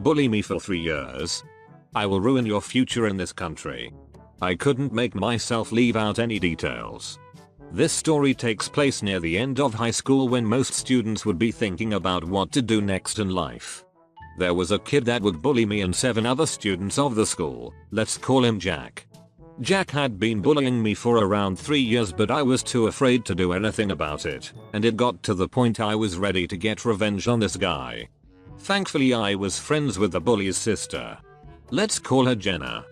bully me for 3 years. I will ruin your future in this country. I couldn't make myself leave out any details. This story takes place near the end of high school when most students would be thinking about what to do next in life. There was a kid that would bully me and 7 other students of the school. Let's call him Jack. Jack had been bullying me for around 3 years, but I was too afraid to do anything about it, and it got to the point I was ready to get revenge on this guy. Thankfully I was friends with the bully's sister. Let's call her Jenna.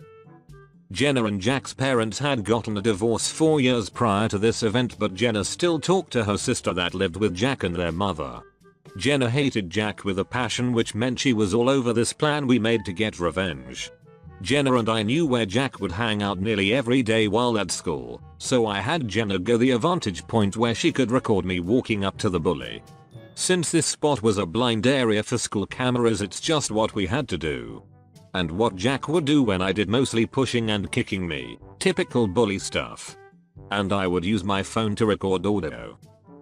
Jenna and Jack's parents had gotten a divorce 4 years prior to this event, but Jenna still talked to her sister that lived with Jack and their mother. Jenna hated Jack with a passion, which meant she was all over this plan we made to get revenge. Jenna and I knew where Jack would hang out nearly every day while at school, so I had Jenna go the vantage point where she could record me walking up to the bully. Since this spot was a blind area for school cameras, it's just what we had to do. And what Jack would do when I did mostly pushing and kicking me, typical bully stuff. And I would use my phone to record audio.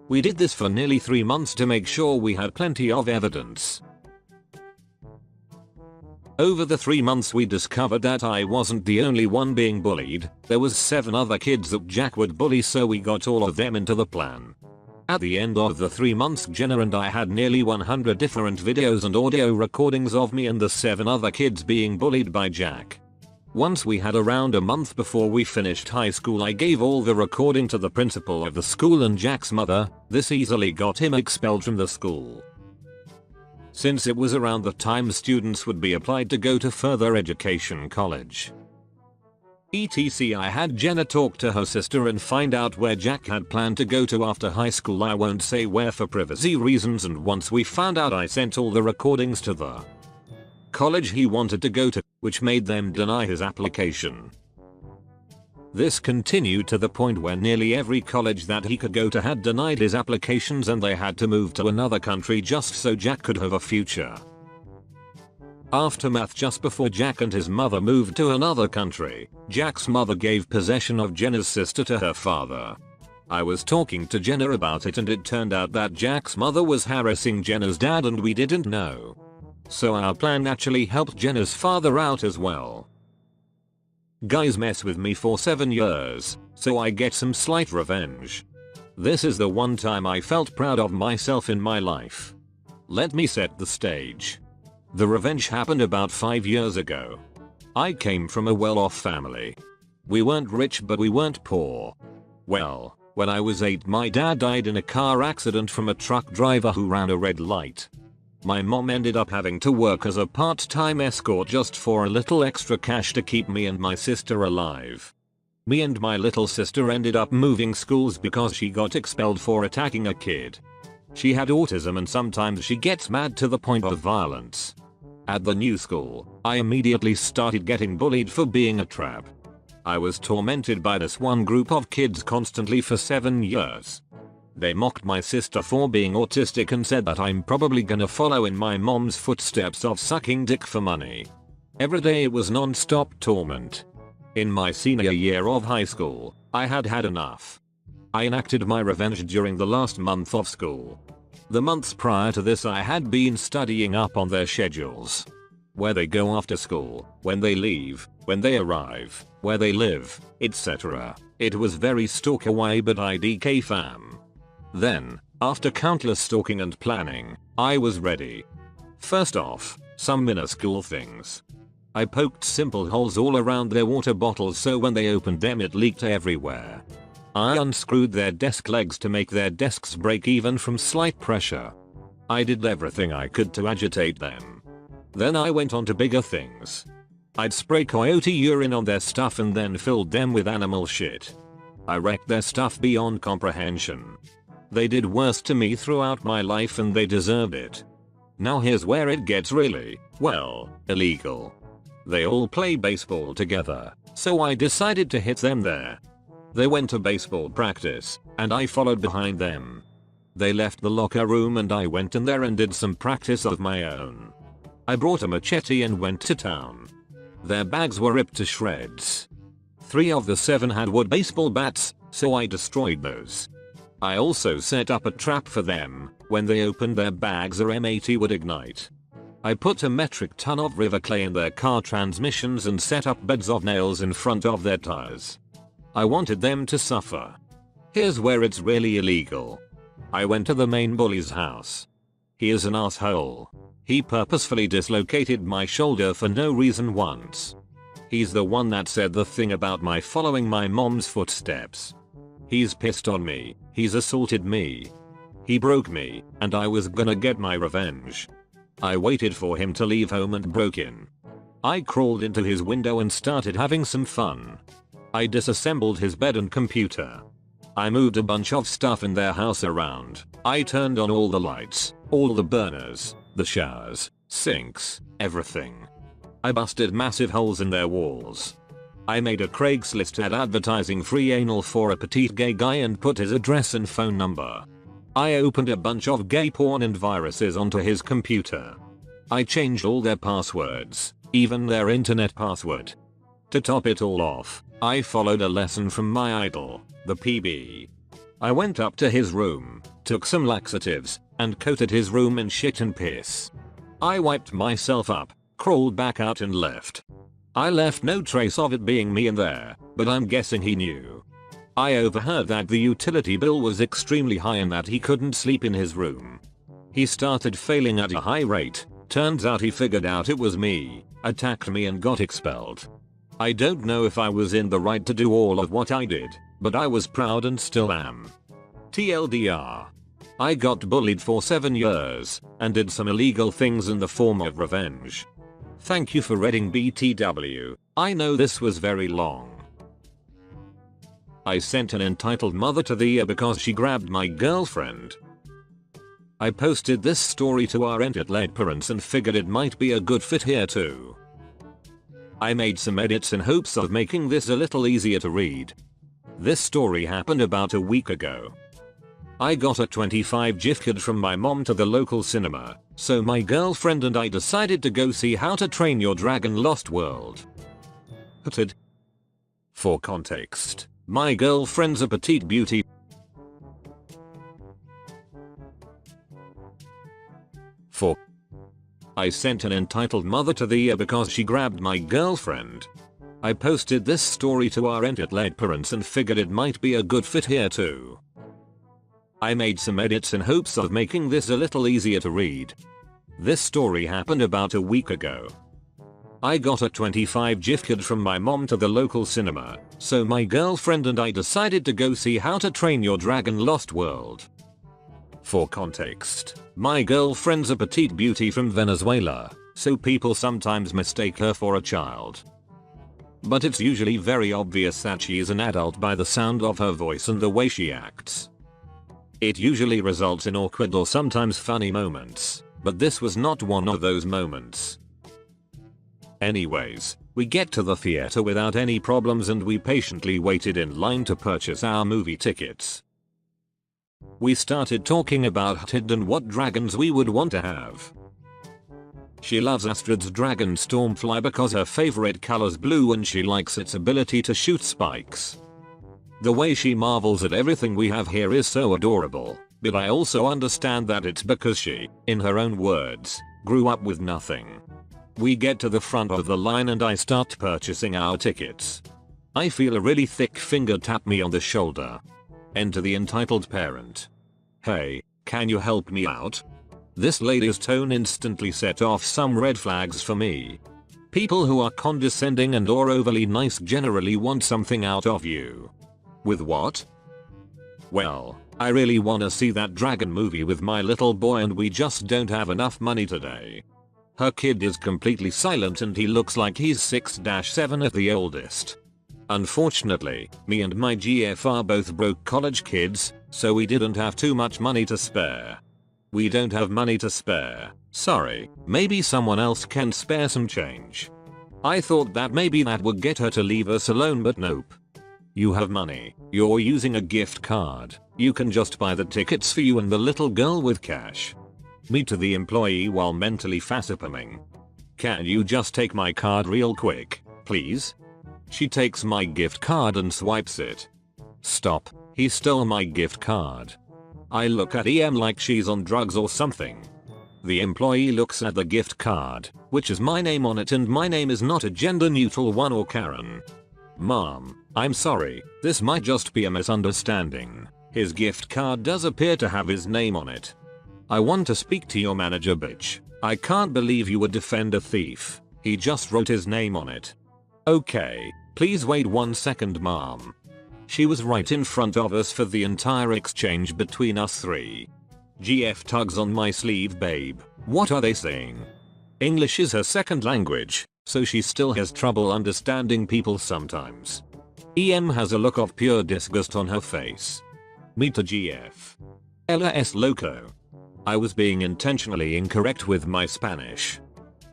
We did this for nearly 3 months to make sure we had plenty of evidence. Over the 3 months we discovered that I wasn't the only one being bullied. There was 7 other kids that Jack would bully, so we got all of them into the plan. At the end of the 3 months, Jenna and I had nearly 100 different videos and audio recordings of me and the 7 other kids being bullied by Jack. Once we had around a month before we finished high school, I gave all the recording to the principal of the school and Jack's mother. This easily got him expelled from the school. Since it was around the time students would be applied to go to further education college. etc. I had Jenna talk to her sister and find out where Jack had planned to go to after high school. I won't say where for privacy reasons, and once we found out, I sent all the recordings to the college he wanted to go to, which made them deny his application. This continued to the point where nearly every college that he could go to had denied his applications, and they had to move to another country just so Jack could have a future. Aftermath: just before Jack and his mother moved to another country, Jack's mother gave possession of Jenna's sister to her father. I was talking to Jenna about it, and it turned out that Jack's mother was harassing Jenna's dad and we didn't know. So our plan actually helped Jenna's father out as well. Guys mess with me for 7 years, so I get some slight revenge. This is the one time I felt proud of myself in my life. Let me set the stage. The revenge happened about 5 years ago. I came from a well-off family. We weren't rich, but we weren't poor. Well, when I was 8, my dad died in a car accident from a truck driver who ran a red light. My mom ended up having to work as a part-time escort just for a little extra cash to keep me and my sister alive. Me and my little sister ended up moving schools because she got expelled for attacking a kid. She had autism and sometimes she gets mad to the point of violence. At the new school, I immediately started getting bullied for being a trap. I was tormented by this one group of kids constantly for 7 years. They mocked my sister for being autistic and said that I'm probably gonna follow in my mom's footsteps of sucking dick for money. Every day it was non-stop torment. In my senior year of high school, I had had enough. I enacted my revenge during the last month of school. The months prior to this I had been studying up on their schedules. Where they go after school, when they leave, when they arrive, where they live, etc. It was very stalker way, but IDK fam. Then, after countless stalking and planning, I was ready. First off, some minuscule things. I poked simple holes all around their water bottles so when they opened them it leaked everywhere. I unscrewed their desk legs to make their desks break even from slight pressure. I did everything I could to agitate them. Then I went on to bigger things. I'd spray coyote urine on their stuff and then filled them with animal shit. I wrecked their stuff beyond comprehension. They did worse to me throughout my life and they deserved it. Now here's where it gets really, well, illegal. They all play baseball together, so I decided to hit them there. They went to baseball practice, and I followed behind them. They left the locker room and I went in there and did some practice of my own. I brought a machete and went to town. Their bags were ripped to shreds. 3 of the 7 had wood baseball bats, so I destroyed those. I also set up a trap for them. When they opened their bags, a M80 would ignite. I put a metric ton of river clay in their car transmissions and set up beds of nails in front of their tires. I wanted them to suffer. Here's where it's really illegal. I went to the main bully's house. He is an asshole. He purposefully dislocated my shoulder for no reason once. He's the one that said the thing about my following my mom's footsteps. He's pissed on me. He's assaulted me. He broke me, and I was gonna get my revenge. I waited for him to leave home and broke in. I crawled into his window and started having some fun. I disassembled his bed and computer. I moved a bunch of stuff in their house around. I turned on all the lights, all the burners, the showers, sinks, everything. I busted massive holes in their walls. I made a Craigslist ad advertising free anal for a petite gay guy and put his address and phone number. I opened a bunch of gay porn and viruses onto his computer. I changed all their passwords, even their internet password. To top it all off, I followed a lesson from my idol, the PB. I went up to his room, took some laxatives, and coated his room in shit and piss. I wiped myself up, crawled back out and left. I left no trace of it being me in there, but I'm guessing he knew. I overheard that the utility bill was extremely high and that he couldn't sleep in his room. He started failing at a high rate. Turns out he figured out it was me, attacked me and got expelled. I don't know if I was in the right to do all of what I did, but I was proud and still am. TLDR. I got bullied for 7 years and did some illegal things in the form of revenge. Thank you for reading BTW. I know this was very long. I sent an entitled mother to the ear because she grabbed my girlfriend. I posted this story to our Reddit parents and figured it might be a good fit here too. I made some edits in hopes of making this a little easier to read. This story happened about a week ago. I got a 25 gift card from my mom to the local cinema, so my girlfriend and I decided to go see How to Train Your Dragon Lost World. For context, my girlfriend's a petite beauty. I sent an entitled mother to the ear because she grabbed my girlfriend. I posted this story to our Reddit parents and figured it might be a good fit here too. I made some edits in hopes of making this a little easier to read. This story happened about a week ago. I got a 25 gift card from my mom to the local cinema, so my girlfriend and I decided to go see How to Train Your Dragon Lost World. For context, my girlfriend's a petite beauty from Venezuela, so people sometimes mistake her for a child. But it's usually very obvious that she is an adult by the sound of her voice and the way she acts. It usually results in awkward or sometimes funny moments, but this was not one of those moments. Anyways, we get to the theater without any problems and we patiently waited in line to purchase our movie tickets. We started talking about it and what dragons we would want to have. She loves Astrid's dragon Stormfly because her favorite color's blue and she likes its ability to shoot spikes. The way she marvels at everything we have here is so adorable, but I also understand that it's because she, in her own words, grew up with nothing. We get to the front of the line and I start purchasing our tickets. I feel a really thick finger tap me on the shoulder. Enter the entitled parent. Hey, can you help me out? This lady's tone instantly set off some red flags for me. People who are condescending and or overly nice generally want something out of you. With what? Well, I really wanna see that dragon movie with my little boy and we just don't have enough money today. Her kid is completely silent and he looks like he's 6-7 at the oldest. Unfortunately, me and my GF are both broke college kids, so we didn't have too much money to spare. We don't have money to spare. Sorry, maybe someone else can spare some change. I thought that maybe that would get her to leave us alone, but nope. You have money. You're using a gift card. You can just buy the tickets for you and the little girl with cash. Me to the employee while mentally facepalming. Can you just take my card real quick, please? She takes my gift card and swipes it. Stop, he stole my gift card. I look at EM like she's on drugs or something. The employee looks at the gift card, which has my name on it, and my name is not a gender neutral one or Karen. Mom, I'm sorry, this might just be a misunderstanding. His gift card does appear to have his name on it. I want to speak to your manager, bitch. I can't believe you would defend a thief. He just wrote his name on it. Okay, please wait 1 second, Mom. She was right in front of us for the entire exchange between us three. GF tugs on my sleeve, babe. What are they saying? English is her second language, so she still has trouble understanding people sometimes. EM has a look of pure disgust on her face. Me to GF. Ella es loco. I was being intentionally incorrect with my Spanish.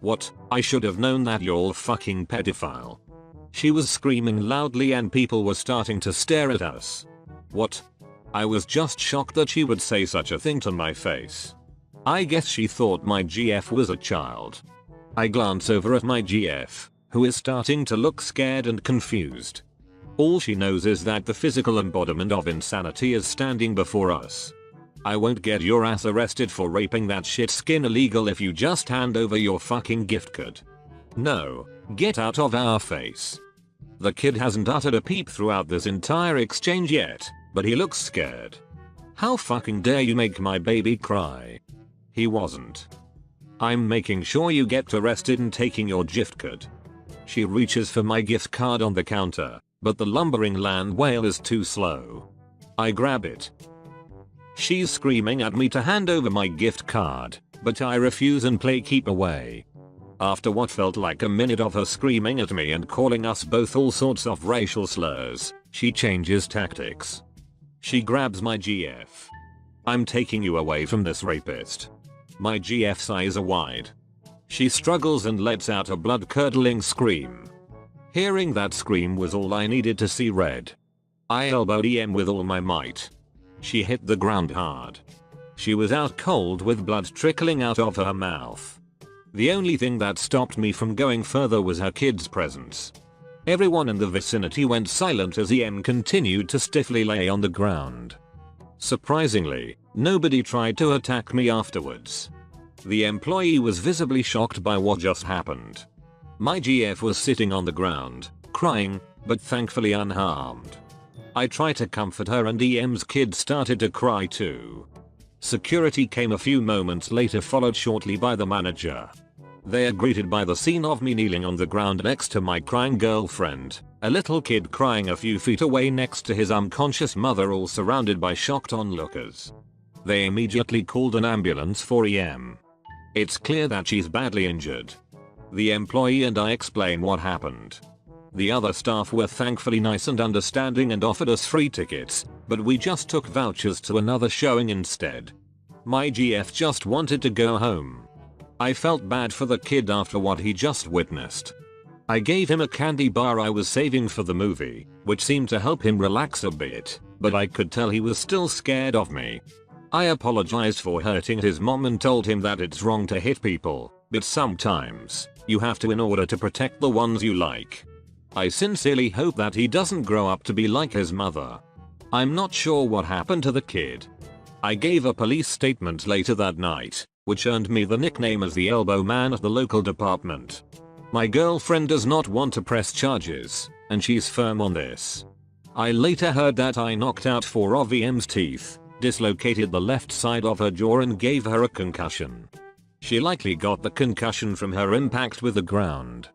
What? I should have known that, you're fucking pedophile. She was screaming loudly and people were starting to stare at us. What? I was just shocked that she would say such a thing to my face. I guess she thought my GF was a child. I glance over at my GF, who is starting to look scared and confused. All she knows is that the physical embodiment of insanity is standing before us. I won't get your ass arrested for raping that shit skin illegal if you just hand over your fucking gift card. No, get out of our face. The kid hasn't uttered a peep throughout this entire exchange yet, but he looks scared. How fucking dare you make my baby cry? He wasn't. I'm making sure you get arrested and taking your gift card. She reaches for my gift card on the counter, but the lumbering land whale is too slow. I grab it. She's screaming at me to hand over my gift card, but I refuse and play keep away. After what felt like a minute of her screaming at me and calling us both all sorts of racial slurs, she changes tactics. She grabs my GF. I'm taking you away from this rapist. My GF's eyes are wide. She struggles and lets out a blood-curdling scream. Hearing that scream was all I needed to see red. I elbowed EM with all my might. She hit the ground hard. She was out cold with blood trickling out of her mouth. The only thing that stopped me from going further was her kid's presence. Everyone in the vicinity went silent as EM continued to stiffly lay on the ground. Surprisingly, nobody tried to attack me afterwards. The employee was visibly shocked by what just happened. My GF was sitting on the ground, crying, but thankfully unharmed. I tried to comfort her and EM's kid started to cry too. Security came a few moments later, followed shortly by the manager. They are greeted by the scene of me kneeling on the ground next to my crying girlfriend, a little kid crying a few feet away next to his unconscious mother, all surrounded by shocked onlookers. They immediately called an ambulance for EM. It's clear that she's badly injured. The employee and I explain what happened. The other staff were thankfully nice and understanding and offered us free tickets, but we just took vouchers to another showing instead. My GF just wanted to go home. I felt bad for the kid after what he just witnessed. I gave him a candy bar I was saving for the movie, which seemed to help him relax a bit, but I could tell he was still scared of me. I apologized for hurting his mom and told him that it's wrong to hit people, but sometimes, you have to in order to protect the ones you like. I sincerely hope that he doesn't grow up to be like his mother. I'm not sure what happened to the kid. I gave a police statement later that night, which earned me the nickname as the elbow man at the local department. My girlfriend does not want to press charges, and she's firm on this. I later heard that I knocked out 4 of EM's teeth, dislocated the left side of her jaw and gave her a concussion. She likely got the concussion from her impact with the ground.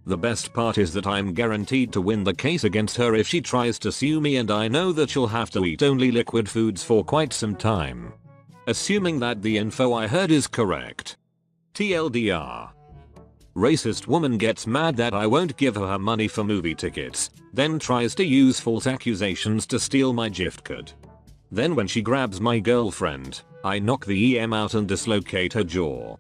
The best part is that I'm guaranteed to win the case against her if she tries to sue me, and I know that she'll have to eat only liquid foods for quite some time. Assuming that the info I heard is correct. TLDR. Racist woman gets mad that I won't give her money for movie tickets, then tries to use false accusations to steal my gift card. Then when she grabs my girlfriend, I knock the EM out and dislocate her jaw.